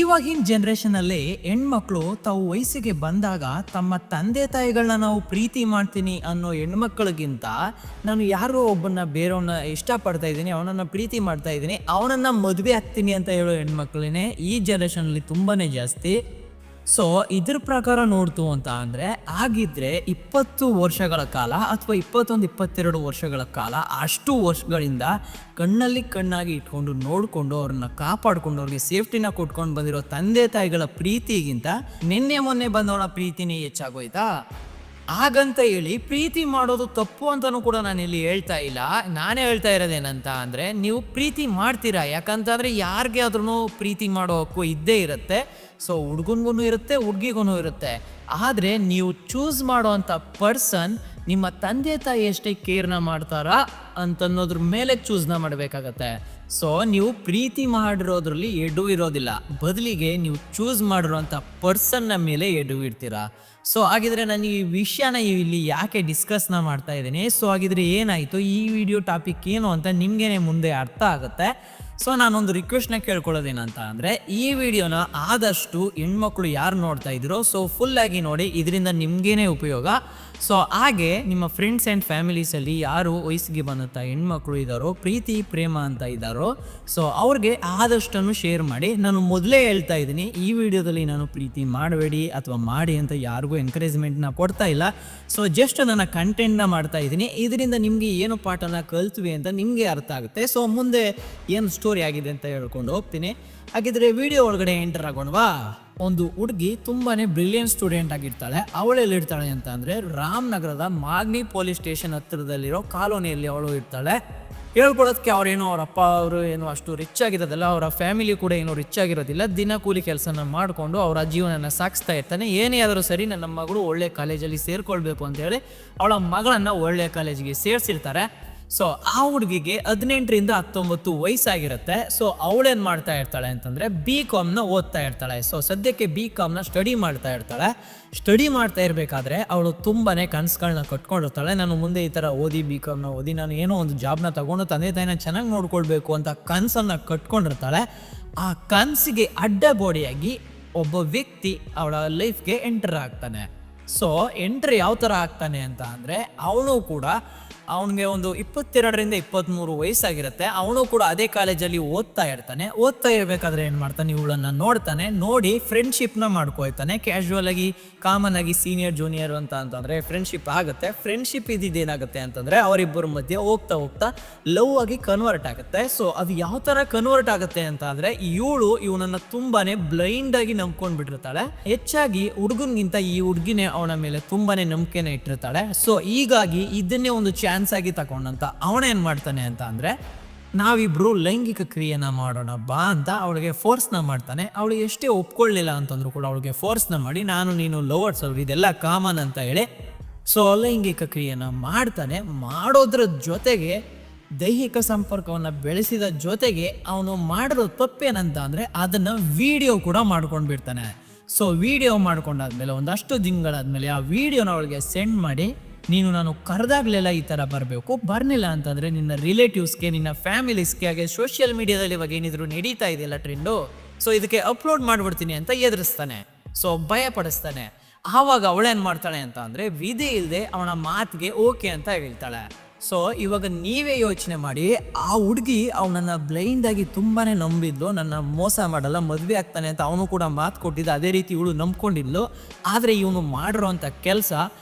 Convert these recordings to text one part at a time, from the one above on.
ಇವಾಗಿನ ಜನ್ರೇಷನಲ್ಲಿ ಹೆಣ್ಮಕ್ಳು ತಾವು ವಯಸ್ಸಿಗೆ ಬಂದಾಗ ತಮ್ಮ ತಂದೆ ತಾಯಿಗಳನ್ನ ನಾವು ಪ್ರೀತಿ ಮಾಡ್ತೀನಿ ಅನ್ನೋ ಹೆಣ್ಮಕ್ಳಿಗಿಂತ ನಾನು ಯಾರೋ ಒಬ್ಬನ ಬೇರೆಯವನ್ನ ಇಷ್ಟಪಡ್ತಾ ಇದ್ದೀನಿ, ಅವನನ್ನು ಪ್ರೀತಿ ಮಾಡ್ತಾ ಇದ್ದೀನಿ, ಅವನನ್ನು ಮದುವೆ ಆಗ್ತೀನಿ ಅಂತ ಹೇಳೋ ಹೆಣ್ಮಕ್ಳೇ ಈ ಜನ್ರೇಷನಲ್ಲಿ ತುಂಬಾ ಜಾಸ್ತಿ. ಸೊ ಇದ್ರ ಪ್ರಕಾರ ನೋಡ್ತು ಅಂತ ಅಂದರೆ ಆಗಿದ್ರೆ 20 ವರ್ಷಗಳ ಕಾಲ ಅಥವಾ 21-22 ವರ್ಷಗಳ ಕಾಲ ಅಷ್ಟು ವರ್ಷಗಳಿಂದ ಕಣ್ಣಲ್ಲಿ ಕಣ್ಣಾಗಿ ಇಟ್ಕೊಂಡು ನೋಡಿಕೊಂಡು ಅವ್ರನ್ನ ಕಾಪಾಡಿಕೊಂಡು ಅವ್ರಿಗೆ ಸೇಫ್ಟಿನ ಕೊಟ್ಕೊಂಡು ಬಂದಿರೋ ತಂದೆ ತಾಯಿಗಳ ಪ್ರೀತಿಗಿಂತ ನಿನ್ನೆ ಮೊನ್ನೆ ಬಂದವನ ಪ್ರೀತಿನೇ ಹೆಚ್ಚಾಗೋಯ್ತಾ? ಹಾಗಂತ ಹೇಳಿ ಪ್ರೀತಿ ಮಾಡೋದು ತಪ್ಪು ಅಂತಲೂ ಕೂಡ ನಾನು ಇಲ್ಲಿ ಹೇಳ್ತಾ ಇಲ್ಲ. ನಾನೇ ಹೇಳ್ತಾ ಇರೋದೇನಂತ ಅಂದರೆ ನೀವು ಪ್ರೀತಿ ಮಾಡ್ತೀರಾ, ಯಾಕಂತಂದರೆ ಯಾರಿಗೆ ಆದ್ರೂ ಪ್ರೀತಿ ಮಾಡೋ ಹಕ್ಕು ಇದ್ದೇ ಇರುತ್ತೆ. ಸೊ ಹುಡುಗನಿಗೂ ಇರುತ್ತೆ, ಹುಡುಗಿಗೂ ಇರುತ್ತೆ. ಆದರೆ ನೀವು ಚೂಸ್ ಮಾಡೋ ಅಂಥ ಪರ್ಸನ್ ನಿಮ್ಮ ತಂದೆ ತಾಯಿ ಎಷ್ಟೇ ಕೇರ್ನ ಮಾಡ್ತಾರಾ ಅಂತನ್ನೋದ್ರ ಮೇಲೆ ಚೂಸ್ನ ಮಾಡಬೇಕಾಗತ್ತೆ. ಸೊ ನೀವು ಪ್ರೀತಿ ಮಾಡಿರೋದ್ರಲ್ಲಿ ಎಡು ಇರೋದಿಲ್ಲ, ಬದಲಿಗೆ ನೀವು ಚೂಸ್ ಮಾಡಿರೋಂಥ ಪರ್ಸನ್ನ ಮೇಲೆ ಎಡು ಇಡ್ತೀರಾ. ಸೊ ಹಾಗಿದ್ರೆ ನಾನು ಈ ವಿಷಯನ ಇಲ್ಲಿ ಯಾಕೆ ಡಿಸ್ಕಸ್ನ ಮಾಡ್ತಾ ಇದ್ದೀನಿ? ಸೊ ಹಾಗಿದ್ರೆ ಏನಾಯಿತು, ಈ ವಿಡಿಯೋ ಟಾಪಿಕ್ ಏನು ಅಂತ ನಿಮಗೇನೆ ಮುಂದೆ ಅರ್ಥ ಆಗುತ್ತೆ. ಸೊ ನಾನೊಂದು ರಿಕ್ವೆಸ್ಟ್ನ ಕೇಳ್ಕೊಳ್ಳೋದೇನಂತ ಅಂದರೆ ಈ ವಿಡಿಯೋನ ಆದಷ್ಟು ಹೆಣ್ಮಕ್ಳು ಯಾರು ನೋಡ್ತಾ ಇದ್ದೀರೋ ಸೊ ಫುಲ್ಲಾಗಿ ನೋಡಿ, ಇದರಿಂದ ನಿಮಗೇನೆ ಉಪಯೋಗ. ಸೊ ಹಾಗೆ ನಿಮ್ಮ ಫ್ರೆಂಡ್ಸ್ ಆ್ಯಂಡ್ ಫ್ಯಾಮಿಲೀಸಲ್ಲಿ ಯಾರು ವಯಸ್ಸಿಗೆ ಬಂದಂಥ ಹೆಣ್ಮಕ್ಳು ಇದ್ದಾರೋ, ಪ್ರೀತಿ ಪ್ರೇಮ ಅಂತ ಇದ್ದಾರೋ, ಸೊ ಅವ್ರಿಗೆ ಆದಷ್ಟನ್ನು ಶೇರ್ ಮಾಡಿ. ನಾನು ಮೊದಲೇ ಹೇಳ್ತಾ ಇದ್ದೀನಿ, ಈ ವಿಡಿಯೋದಲ್ಲಿ ನಾನು ಪ್ರೀತಿ ಮಾಡಬೇಡಿ ಅಥವಾ ಮಾಡಿ ಅಂತ ಯಾರಿಗೂ ಎನ್ಕರೇಜ್ಮೆಂಟ್ನ ಕೊಡ್ತಾ ಇಲ್ಲ. ಸೊ ಜಸ್ಟ್ ನನ್ನ ಕಂಟೆಂಟ್ನ ಮಾಡ್ತಾ ಇದ್ದೀನಿ. ಇದರಿಂದ ನಿಮಗೆ ಏನು ಪಾಠನ ಕಲ್ತ್ವಿ ಅಂತ ನಿಮಗೆ ಅರ್ಥ ಆಗುತ್ತೆ. ಸೊ ಮುಂದೆ ಏನು ಸ್ಟೋರಿ ಆಗಿದೆ ಅಂತ ಹೇಳ್ಕೊಂಡು ಹೋಗ್ತೀನಿ. ಹಾಗಿದ್ರೆ ವಿಡಿಯೋ ಒಳಗಡೆ ಎಂಟರ್ ಆಗೋಣವಾ? ಒಂದು ಹುಡುಗಿ ತುಂಬಾನೇ ಬ್ರಿಲಿಯಂಟ್ ಸ್ಟೂಡೆಂಟ್ ಆಗಿರ್ತಾಳೆ. ಅವಳೆಲ್ಲಿರ್ತಾಳೆ ಅಂತ ಅಂದರೆ ರಾಮನಗರದ ಮಾಗ್ನಿ ಪೊಲೀಸ್ ಸ್ಟೇಷನ್ ಹತ್ತಿರದಲ್ಲಿರೋ ಕಾಲೋನಿಯಲ್ಲಿ ಅವಳು ಇರ್ತಾಳೆ. ಹೇಳ್ಕೊಳೋದಕ್ಕೆ ಅವ್ರೇನೋ ಅವ್ರ ಅಪ್ಪ ಅವರು ಏನೋ ಅಷ್ಟು ರಿಚ್ ಆಗಿರೋದಿಲ್ಲ, ಅವರ ಫ್ಯಾಮಿಲಿ ಕೂಡ ಏನೋ ರಿಚ್ ಆಗಿರೋದಿಲ್ಲ. ದಿನ ಕೂಲಿ ಕೆಲಸನ ಮಾಡಿಕೊಂಡು ಅವರ ಜೀವನನ ಸಾಗಿಸ್ತಾ ಇರ್ತಾನೆ. ಏನೇ ಆದರೂ ಸರಿ ನನ್ನ ಮಗಳು ಒಳ್ಳೆ ಕಾಲೇಜಲ್ಲಿ ಸೇರ್ಕೊಳ್ಬೇಕು ಅಂತೇಳಿ ಅವಳ ಮಗಳನ್ನು ಒಳ್ಳೆ ಕಾಲೇಜಿಗೆ ಸೇರಿಸಿರ್ತಾರೆ. ಸೊ ಆ ಹುಡುಗಿಗೆ 18ರಿಂದ 19 ವಯಸ್ಸಾಗಿರುತ್ತೆ. ಸೊ ಅವಳೇನು ಮಾಡ್ತಾ ಇರ್ತಾಳೆ ಅಂತಂದರೆ BComನ ಓದ್ತಾ ಇರ್ತಾಳೆ. ಸೊ ಸದ್ಯಕ್ಕೆ BComನ ಸ್ಟಡಿ ಮಾಡ್ತಾ ಇರ್ತಾಳೆ. ಸ್ಟಡಿ ಮಾಡ್ತಾ ಇರಬೇಕಾದ್ರೆ ಅವಳು ತುಂಬಾ ಕನಸುಗಳನ್ನ ಕಟ್ಕೊಂಡಿರ್ತಾಳೆ. ನಾನು ಮುಂದೆ ಈ ಥರ ಓದಿ BComನ ಓದಿ ನಾನು ಏನೋ ಒಂದು ಜಾಬ್ನ ತಗೊಂಡು ತಂದೆ ತಾಯಿನ ಚೆನ್ನಾಗಿ ನೋಡ್ಕೊಳ್ಬೇಕು ಅಂತ ಕನಸನ್ನು ಕಟ್ಕೊಂಡಿರ್ತಾಳೆ. ಆ ಕನಸಿಗೆ ಅಡ್ಡಗೋಡೆಯಾಗಿ ಒಬ್ಬ ವ್ಯಕ್ತಿ ಅವಳ ಲೈಫ್ಗೆ ಎಂಟರ್ ಆಗ್ತಾನೆ. ಸೊ ಎಂಟ್ರ್ ಯಾವ ಥರ ಆಗ್ತಾನೆ ಅಂತ ಅಂದರೆ ಅವನು ಕೂಡ ಅವನಿಗೆ ಒಂದು 22ರಿಂದ 23 ವಯಸ್ಸಾಗಿರುತ್ತೆ. ಅವನು ಕೂಡ ಅದೇ ಕಾಲೇಜಲ್ಲಿ ಓದ್ತಾ ಇರ್ತಾನೆ. ಓದ್ತಾ ಇರಬೇಕಾದ್ರೆ ಏನು ಮಾಡ್ತಾನೆ, ಇವಳನ್ನು ನೋಡ್ತಾನೆ. ನೋಡಿ ಫ್ರೆಂಡ್ಶಿಪ್ನ ಮಾಡ್ಕೊಳ್ತಾನೆ. ಕ್ಯಾಶುವಲ್ ಆಗಿ ಕಾಮನ್ ಆಗಿ ಸೀನಿಯರ್ ಜೂನಿಯರ್ ಅಂತಂದರೆ ಫ್ರೆಂಡ್ಶಿಪ್ ಆಗುತ್ತೆ. ಫ್ರೆಂಡ್ಶಿಪ್ ಇದೇನಾಗುತ್ತೆ ಅಂತಂದರೆ ಅವರಿಬ್ಬರ ಮಧ್ಯೆ ಹೋಗ್ತಾ ಹೋಗ್ತಾ ಲವ್ ಆಗಿ ಕನ್ವರ್ಟ್ ಆಗುತ್ತೆ. ಸೊ ಅದು ಯಾವ ಥರ ಕನ್ವರ್ಟ್ ಆಗುತ್ತೆ ಅಂತ ಅಂದರೆ ಇವನನ್ನು ತುಂಬಾ ಬ್ಲೈಂಡಾಗಿ ನಂಬ್ಕೊಂಡ್ಬಿಟ್ಟಿರ್ತಾಳೆ. ಹೆಚ್ಚಾಗಿ ಹುಡುಗನಿಗಿಂತ ಈ ಹುಡುಗಿನೇ ಅವನ ಮೇಲೆ ತುಂಬಾ ನಂಬಿಕೆನ ಇಟ್ಟಿರ್ತಾಳೆ. ಸೊ ಹೀಗಾಗಿ ಇದನ್ನೇ ಒಂದು ಚಾನ್ಸ್ ಆಗಿ ತಗೊಂಡಂತ ಅವನೇನ್ ಮಾಡ್ತಾನೆ ಅಂತ ಅಂದ್ರೆ ನಾವಿಬ್ರು ಲೈಂಗಿಕ ಕ್ರಿಯೆನ ಮಾಡೋಣ ಬಾ ಅಂತ ಅವಳಿಗೆ ಫೋರ್ಸ್ನ ಮಾಡ್ತಾನೆ. ಅವಳು ಎಷ್ಟೇ ಒಪ್ಕೊಳ್ಳಿಲ್ಲ ಅಂತಂದ್ರು ಕೂಡ ಅವಳಿಗೆ ಫೋರ್ಸ್ನ ಮಾಡಿ ನಾನು ನೀನು ಲವರ್ಸ್ ಅವ್ರು ಇದೆಲ್ಲ ಕಾಮನ್ ಅಂತ ಹೇಳಿ ಸೊ ಲೈಂಗಿಕ ಕ್ರಿಯೆನ ಮಾಡ್ತಾನೆ. ಮಾಡೋದ್ರ ಜೊತೆಗೆ ದೈಹಿಕ ಸಂಪರ್ಕವನ್ನು ಬೆಳೆಸಿದ ಜೊತೆಗೆ ಅವನು ಮಾಡಿರೋ ತಪ್ಪೇನಂತ ಅಂದರೆ ಅದನ್ನು ವಿಡಿಯೋ ಕೂಡ ಮಾಡ್ಕೊಂಡು ಬಿಡ್ತಾನೆ. ಸೊ ವಿಡಿಯೋ ಮಾಡ್ಕೊಂಡಾದ್ಮೇಲೆ ಒಂದಷ್ಟು ದಿನಗಳಾದ್ಮೇಲೆ ಆ ವಿಡಿಯೋನ ಅವಳಿಗೆ ಸೆಂಡ್ ಮಾಡಿ ನೀನು ನಾನು ಕರೆದಾಗಲೆಲ್ಲ ಈ ಥರ ಬರಬೇಕು, ಬರಲಿಲ್ಲ ಅಂತಂದರೆ ನಿನ್ನ ರಿಲೇಟಿವ್ಸ್ಗೆ ನಿನ್ನ ಫ್ಯಾಮಿಲೀಸ್ಗೆ ಹಾಗೆ ಸೋಷಿಯಲ್ ಮೀಡಿಯಾದಲ್ಲಿ ಇವಾಗ ಏನಿದ್ರು ನಡೀತಾ ಇದೆಯಲ್ಲ ಟ್ರೆಂಡು, ಸೊ ಇದಕ್ಕೆ ಅಪ್ಲೋಡ್ ಮಾಡಿಬಿಡ್ತೀನಿ ಅಂತ ಎದುರಿಸ್ತಾನೆ. ಸೊ ಭಯಪಡಿಸ್ತಾನೆ. ಆವಾಗ ಅವಳೇನು ಮಾಡ್ತಾಳೆ ಅಂತ ಅಂದರೆ ವಿಧಿ ಇಲ್ಲದೆ ಅವನ ಮಾತಿಗೆ ಓಕೆ ಅಂತ ಹೇಳ್ತಾಳೆ. ಸೊ ಇವಾಗ ನೀವೇ ಯೋಚನೆ ಮಾಡಿ, ಆ ಹುಡುಗಿ ಅವನನ್ನು ಬ್ಲೈಂಡಾಗಿ ತುಂಬಾ ನಂಬಿದ್ಲು. ನನ್ನ ಮೋಸ ಮಾಡಲ್ಲ, ಮದುವೆ ಆಗ್ತಾನೆ ಅಂತ ಅವನು ಕೂಡ ಮಾತು ಕೊಟ್ಟಿದ್ದ. ಅದೇ ರೀತಿ ಇವಳು ನಂಬ್ಕೊಂಡಿದ್ಲು. ಆದರೆ ಇವನು ಮಾಡಿರೋ ಅಂಥ ಕೆಲಸ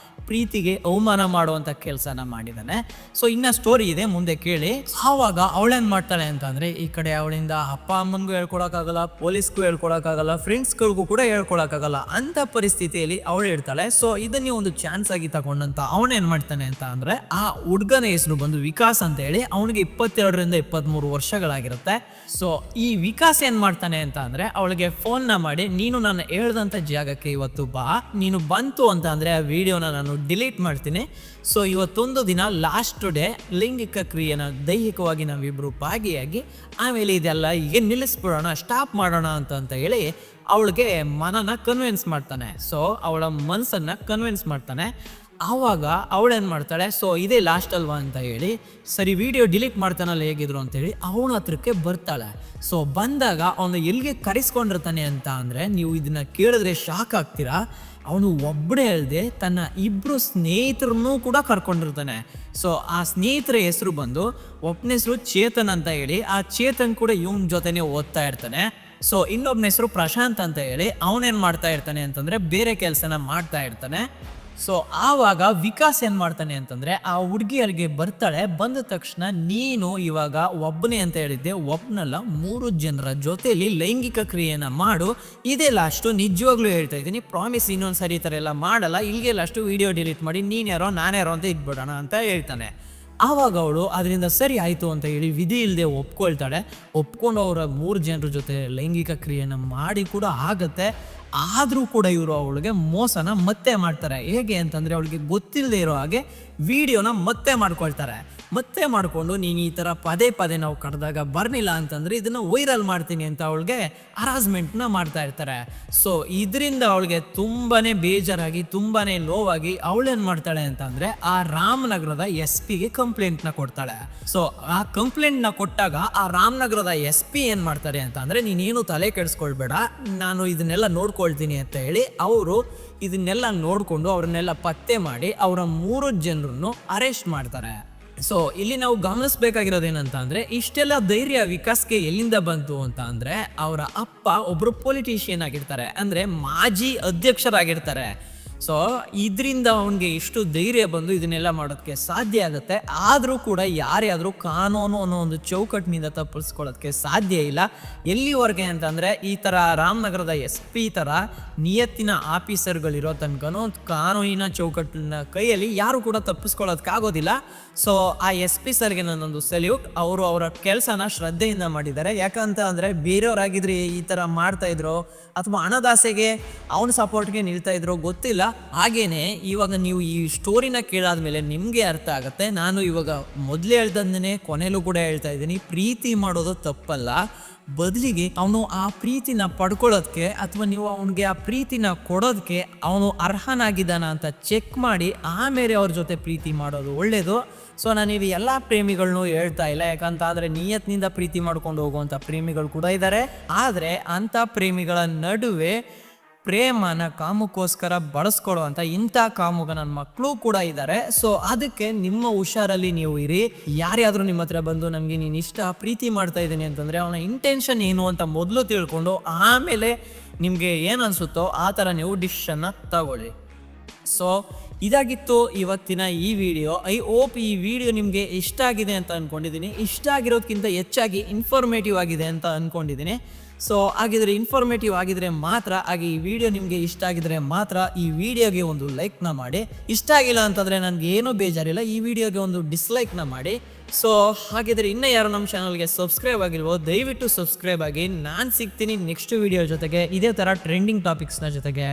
ಪ್ರೀತಿಗೆ ಅವಮಾನ ಮಾಡುವಂಥ ಕೆಲಸನ ಮಾಡಿದ್ದಾನೆ. ಸೊ ಇನ್ನು ಸ್ಟೋರಿ ಇದೆ, ಮುಂದೆ ಕೇಳಿ. ಆವಾಗ ಅವಳೇನು ಮಾಡ್ತಾಳೆ ಅಂತಂದರೆ ಈ ಕಡೆ ಅವಳಿಂದ ಅಪ್ಪ ಅಮ್ಮನಿಗೂ ಹೇಳ್ಕೊಳಕ್ಕಾಗಲ್ಲ, ಪೊಲೀಸ್ಗೂ ಹೇಳ್ಕೊಳಕ್ಕಾಗಲ್ಲ, ಫ್ರೆಂಡ್ಸ್ಗಳಿಗೂ ಕೂಡ ಹೇಳ್ಕೊಳಕ್ಕಾಗಲ್ಲ. ಅಂಥ ಪರಿಸ್ಥಿತಿಯಲ್ಲಿ ಅವಳು ಇರ್ತಾಳೆ. ಸೊ ಇದನ್ನೇ ಒಂದು ಚಾನ್ಸ್ ಆಗಿ ತಗೊಂಡಂತ ಅವನೇನು ಮಾಡ್ತಾನೆ ಅಂತ ಅಂದರೆ ಆ ಹುಡುಗನ ಹೆಸರು ಬಂದು ವಿಕಾಸ್ ಅಂತ ಹೇಳಿ. ಅವನಿಗೆ 22ರಿಂದ 23 ವರ್ಷಗಳಾಗಿರುತ್ತೆ. ಸೊ ಈ ವಿಕಾಸ್ ಏನು ಮಾಡ್ತಾನೆ ಅಂತ ಅಂದರೆ ಅವಳಿಗೆ ಫೋನ್ನ ಮಾಡಿ ನೀನು ನಾನು ಹೇಳ್ದಂಥ ಜಾಗಕ್ಕೆ ಇವತ್ತು ಬಾ, ನೀನು ಬಂತು ಅಂತ ಅಂದರೆ ಆ ವಿಡಿಯೋನ ನಾನು ಡಿಲೀಟ್ ಮಾಡ್ತೀನಿ. ಸೊ ಇವತ್ತೊಂದು ದಿನ ಲಾಸ್ಟ್ ಡೇ ಲೈಂಗಿಕ ಕ್ರಿಯೆನ ದೈಹಿಕವಾಗಿ ನಾವಿಬ್ಬರು ಭಾಗಿಯಾಗಿ ಆಮೇಲೆ ಇದೆಲ್ಲ ಈಗ ನಿಲ್ಲಿಸ್ಬಿಡೋಣ, ಸ್ಟಾಪ್ ಮಾಡೋಣ ಅಂತ ಹೇಳಿ ಅವಳಿಗೆ ಮನನ ಕನ್ವಿನ್ಸ್ ಮಾಡ್ತಾನೆ. ಸೊ ಅವಳ ಮನಸ್ಸನ್ನು ಕನ್ವಿನ್ಸ್ ಮಾಡ್ತಾನೆ. ಆವಾಗ ಅವಳೇನು ಮಾಡ್ತಾಳೆ, ಸೊ ಇದೇ ಲಾಸ್ಟ್ ಅಲ್ವಾ ಅಂತ ಹೇಳಿ ಸರಿ ವಿಡಿಯೋ ಡಿಲೀಟ್ ಮಾಡ್ತಾನಲ್ಲ ಹೇಗಿದ್ರು ಅಂತೇಳಿ ಅವನ ಹತ್ರಕ್ಕೆ ಬರ್ತಾಳೆ. ಸೊ ಬಂದಾಗ ಅವನು ಎಲ್ಲಿಗೆ ಕರೆಸ್ಕೊಂಡಿರ್ತಾನೆ ಅಂತ ಅಂದರೆ ನೀವು ಇದನ್ನು ಕೇಳಿದ್ರೆ ಶಾಕ್ ಆಗ್ತೀರಾ. ಅವನು ಒಬ್ಬನೇ ಅಲ್ಲದೆ ತನ್ನ ಇಬ್ಬರು ಸ್ನೇಹಿತರನ್ನೂ ಕೂಡ ಕರ್ಕೊಂಡಿರ್ತಾನೆ. ಸೊ ಆ ಸ್ನೇಹಿತರ ಹೆಸರು ಬಂದು ಒಬ್ಬನ ಹೆಸರು ಚೇತನ್ ಅಂತ ಹೇಳಿ, ಆ ಚೇತನ್ ಕೂಡ ಇವನ ಜೊತೆನೇ ಓದ್ತಾ ಇರ್ತಾನೆ. ಸೊ ಇನ್ನೊಬ್ಬನ ಹೆಸರು ಪ್ರಶಾಂತ್ ಅಂತ ಹೇಳಿ, ಅವನೇನು ಮಾಡ್ತಾ ಇರ್ತಾನೆ ಅಂತಂದರೆ ಬೇರೆ ಕೆಲಸನ ಮಾಡ್ತಾ ಇರ್ತಾನೆ. ಸೊ ಆವಾಗ ವಿಕಾಸ್ ಏನು ಮಾಡ್ತಾನೆ ಅಂತಂದರೆ ಆ ಹುಡುಗಿಯರಿಗೆ ಬರ್ತಾಳೆ. ಬಂದ ತಕ್ಷಣ ನೀನು ಇವಾಗ ಒಬ್ಬನೇ ಅಂತ ಹೇಳಿದ್ದೆ, ಒಬ್ಬನಲ್ಲ 3 ಜನರ ಜೊತೆಯಲ್ಲಿ ಲೈಂಗಿಕ ಕ್ರಿಯೆಯನ್ನು ಮಾಡು, ಇದೇ ಲಾಸ್ಟು, ನಿಜವಾಗ್ಲೂ ಹೇಳ್ತಾ ಇದ್ದೀನಿ, ಪ್ರಾಮಿಸ್ ಇನ್ನೊಂದು ಸರಿ ಈ ಥರ ಎಲ್ಲ ಮಾಡಲ್ಲ, ಇಲ್ಲಿಗೆ ಲಾಸ್ಟು, ವಿಡಿಯೋ ಡಿಲೀಟ್ ಮಾಡಿ ನೀನು ಯಾರೋ ನಾನ್ಯಾರೋ ಅಂತ ಇದ್ಬಿಡೋಣ ಅಂತ ಹೇಳ್ತಾನೆ. ಆವಾಗ ಅವಳು ಅದರಿಂದ ಸರಿ ಆಯಿತು ಅಂತ ಹೇಳಿ ವಿಧಿ ಇಲ್ಲದೆ ಒಪ್ಕೊಳ್ತಾಳೆ. ಒಪ್ಕೊಂಡು ಅವರ 3 ಜನರ ಜೊತೆ ಲೈಂಗಿಕ ಕ್ರಿಯೆಯನ್ನು ಮಾಡಿ ಕೂಡ ಆಗುತ್ತೆ. ಆದರೂ ಕೂಡ ಇವರು ಅವಳಿಗೆ ಮೋಸನ ಮತ್ತೆ ಮಾಡ್ತಾರೆ. ಹೇಗೆ ಅಂತಂದರೆ ಅವಳಿಗೆ ಗೊತ್ತಿಲ್ಲದೆ ಇರೋ ಹಾಗೆ ವಿಡಿಯೋನ ಮತ್ತೆ ಮಾಡ್ಕೊಳ್ತಾರೆ. ಮತ್ತೆ ಮಾಡಿಕೊಂಡು ನೀನು ಈ ಥರ ಪದೇ ಪದೇ ನಾವು ಕರೆದಾಗ ಬರಲಿಲ್ಲ ಅಂತಂದರೆ ಇದನ್ನು ವೈರಲ್ ಮಾಡ್ತೀನಿ ಅಂತ ಅವಳಿಗೆ ಹರಾಸ್ಮೆಂಟ್ನ ಮಾಡ್ತಾ ಇರ್ತಾರೆ. ಸೊ ಇದರಿಂದ ಅವಳಿಗೆ ತುಂಬಾ ಬೇಜಾರಾಗಿ ತುಂಬಾ ನೋವಾಗಿ ಅವಳೇನು ಮಾಡ್ತಾಳೆ ಅಂತಂದರೆ ಆ ರಾಮನಗರದ SP ಕಂಪ್ಲೇಂಟ್ನ ಕೊಡ್ತಾಳೆ. ಸೊ ಆ ಕಂಪ್ಲೇಂಟ್ನ ಕೊಟ್ಟಾಗ ಆ ರಾಮನಗರದ SP ಏನು ಮಾಡ್ತಾರೆ ಅಂತ ಅಂದರೆ ನೀನೇನು ತಲೆ ಕೆಡಿಸ್ಕೊಳ್ಬೇಡ, ನಾನು ಇದನ್ನೆಲ್ಲ ನೋಡ್ಕೊಳ್ತೀನಿ ಅಂತ ಹೇಳಿ ಅವರು ಇದನ್ನೆಲ್ಲ ನೋಡಿಕೊಂಡು ಅವ್ರನ್ನೆಲ್ಲ ಪತ್ತೆ ಮಾಡಿ ಅವರ 3 ಜನರನ್ನು ಅರೆಸ್ಟ್ ಮಾಡ್ತಾರೆ. ಸೊ ಇಲ್ಲಿ ನಾವು ಗಮನಿಸ್ಬೇಕಾಗಿರೋದೇನಂತ ಅಂದರೆ ಇಷ್ಟೆಲ್ಲ ಧೈರ್ಯ ವಿಕಾಸ್ಗೆ ಎಲ್ಲಿಂದ ಬಂತು ಅಂತ ಅಂದರೆ ಅವರ ಅಪ್ಪ ಒಬ್ಬರು ಪೊಲಿಟಿಷಿಯನ್ ಆಗಿರ್ತಾರೆ, ಅಂದರೆ ಮಾಜಿ ಅಧ್ಯಕ್ಷರಾಗಿರ್ತಾರೆ. ಸೊ ಇದರಿಂದ ಅವನಿಗೆ ಇಷ್ಟು ಧೈರ್ಯ ಬಂದು ಇದನ್ನೆಲ್ಲ ಮಾಡೋದಕ್ಕೆ ಸಾಧ್ಯ ಆಗುತ್ತೆ. ಆದರೂ ಕೂಡ ಯಾರೇ ಆದರೂ ಕಾನೂನು ಅನ್ನೋ ಒಂದು ಚೌಕಟ್ಟಿನಿಂದ ತಪ್ಪಿಸ್ಕೊಳ್ಳೋದಕ್ಕೆ ಸಾಧ್ಯ ಇಲ್ಲ. ಎಲ್ಲಿವರೆಗೆ ಅಂತಂದರೆ ಈ ಥರ ರಾಮನಗರದ SP ಥರ ನಿಯತ್ತಿನ ಆಫೀಸರ್ಗಳಿರೋ ತನಕನೂ ಕಾನೂನಿನ ಚೌಕಟ್ಟಿನ ಕೈಯಲ್ಲಿ ಯಾರು ಕೂಡ ತಪ್ಪಿಸ್ಕೊಳ್ಳೋದಕ್ಕಾಗೋದಿಲ್ಲ. ಸೊ ಆ SP ಸರ್ಗೆ ನನ್ನೊಂದು ಸೆಲ್ಯೂಟ್. ಅವರು ಅವರ ಕೆಲಸನ ಶ್ರದ್ಧೆಯಿಂದ ಮಾಡಿದ್ದಾರೆ. ಯಾಕಂತ ಅಂದರೆ ಬೇರೆಯವರಾಗಿದ್ರೆ ಈ ಥರ ಮಾಡ್ತಾಯಿದ್ರು ಅಥವಾ ಹಣದಾಸೆಗೆ ಅವನ ಸಪೋರ್ಟ್ಗೆ ನಿಲ್ತಾ ಇದ್ರು ಗೊತ್ತಿಲ್ಲ. ಹಾಗೇನೆ ಇವಾಗ ನೀವು ಈ ಸ್ಟೋರಿನ ಕೇಳಾದ್ಮೇಲೆ ನಿಮಗೆ ಅರ್ಥ ಆಗುತ್ತೆ. ನಾನು ಇವಾಗ ಮೊದಲೇ ಹೇಳ್ದಂಗೆ ಕೊನೆಯಲ್ಲೂ ಕೂಡ ಹೇಳ್ತಾ ಇದ್ದೀನಿ, ಪ್ರೀತಿ ಮಾಡೋದು ತಪ್ಪಲ್ಲ, ಬದಲಿಗೆ ಅವನು ಆ ಪ್ರೀತಿನ ಪಡ್ಕೊಳ್ಳೋದಕ್ಕೆ ಅಥವಾ ನೀವು ಅವನಿಗೆ ಆ ಪ್ರೀತಿನ ಕೊಡೋದಕ್ಕೆ ಅವನು ಅರ್ಹನಾಗಿದ್ದಾನ ಅಂತ ಚೆಕ್ ಮಾಡಿ ಆಮೇಲೆ ಅವ್ರ ಜೊತೆ ಪ್ರೀತಿ ಮಾಡೋದು ಒಳ್ಳೆಯದು. ಸೊ ನಾನಿದು ಎಲ್ಲ ಪ್ರೇಮಿಗಳನ್ನೂ ಹೇಳ್ತಾ ಇಲ್ಲ, ಯಾಕಂತ ಅಂದರೆ ನಿಯತ್ನಿಂದ ಪ್ರೀತಿ ಮಾಡ್ಕೊಂಡು ಹೋಗುವಂಥ ಪ್ರೇಮಿಗಳು ಕೂಡ ಇದ್ದಾರೆ. ಆದರೆ ಅಂಥ ಪ್ರೇಮಿಗಳ ನಡುವೆ ಪ್ರೇಮನ ಕಾಮಕ್ಕೋಸ್ಕರ ಬಳಸ್ಕೊಳ್ಳುವಂಥ ಇಂಥ ಕಾಮುಗ ನನ್ನ ಮಕ್ಕಳು ಕೂಡ ಇದ್ದಾರೆ. ಸೊ ಅದಕ್ಕೆ ನಿಮ್ಮ ಹುಷಾರಲ್ಲಿ ನೀವು ಇರಿ. ಯಾರ್ಯಾದರೂ ನಿಮ್ಮ ಹತ್ರ ಬಂದು ನಮಗೆ ನೀನು ಇಷ್ಟ ಪ್ರೀತಿ ಮಾಡ್ತಾ ಇದ್ದೀನಿ ಅಂತಂದರೆ ಅವನ ಇಂಟೆನ್ಷನ್ ಏನು ಅಂತ ಮೊದಲು ತಿಳ್ಕೊಂಡು ಆಮೇಲೆ ನಿಮಗೆ ಏನು ಅನಿಸುತ್ತೋ ಆ ಥರ ನೀವು ಡಿಸಿಷನ್ನ ತಗೊಳ್ಳಿ. ಸೊ ಇದಾಗಿತ್ತು ಇವತ್ತಿನ ಈ ವಿಡಿಯೋ. ಐ ಹೋಪ್ ಈ ವಿಡಿಯೋ ನಿಮಗೆ ಇಷ್ಟ ಆಗಿದೆ ಅಂತ ಅಂದ್ಕೊಂಡಿದ್ದೀನಿ. ಇಷ್ಟ ಆಗಿರೋದಕ್ಕಿಂತ ಹೆಚ್ಚಾಗಿ ಇನ್ಫಾರ್ಮೇಟಿವ್ ಆಗಿದೆ ಅಂತ ಅಂದ್ಕೊಂಡಿದ್ದೀನಿ. ಸೊ ಹಾಗಿದ್ರೆ ಇನ್ಫಾರ್ಮೇಟಿವ್ ಆಗಿದ್ರೆ ಮಾತ್ರ, ಹಾಗೆ ಈ ವಿಡಿಯೋ ನಿಮಗೆ ಇಷ್ಟ ಆಗಿದ್ರೆ ಮಾತ್ರ ಈ ವಿಡಿಯೋಗೆ ಒಂದು ಲೈಕ್ನ ಮಾಡಿ. ಇಷ್ಟ ಆಗಿಲ್ಲ ಅಂತಂದರೆ ನನಗೆ ಏನೂ ಬೇಜಾರಿಲ್ಲ, ಈ ವಿಡಿಯೋಗೆ ಒಂದು ಡಿಸ್ಲೈಕ್ನ ಮಾಡಿ. ಸೊ ಹಾಗಿದ್ರೆ ಇನ್ನೂ ಯಾರು ನಮ್ಮ ಚಾನಲ್ಗೆ ಸಬ್ಸ್ಕ್ರೈಬ್ ಆಗಿಲ್ವೋ ದಯವಿಟ್ಟು ಸಬ್ಸ್ಕ್ರೈಬ್ ಆಗಿ. ನಾನು ಸಿಗ್ತೀನಿ ನೆಕ್ಸ್ಟ್ ವಿಡಿಯೋ ಜೊತೆಗೆ ಇದೇ ಥರ ಟ್ರೆಂಡಿಂಗ್ ಟಾಪಿಕ್ಸ್ನ ಜೊತೆಗೆ.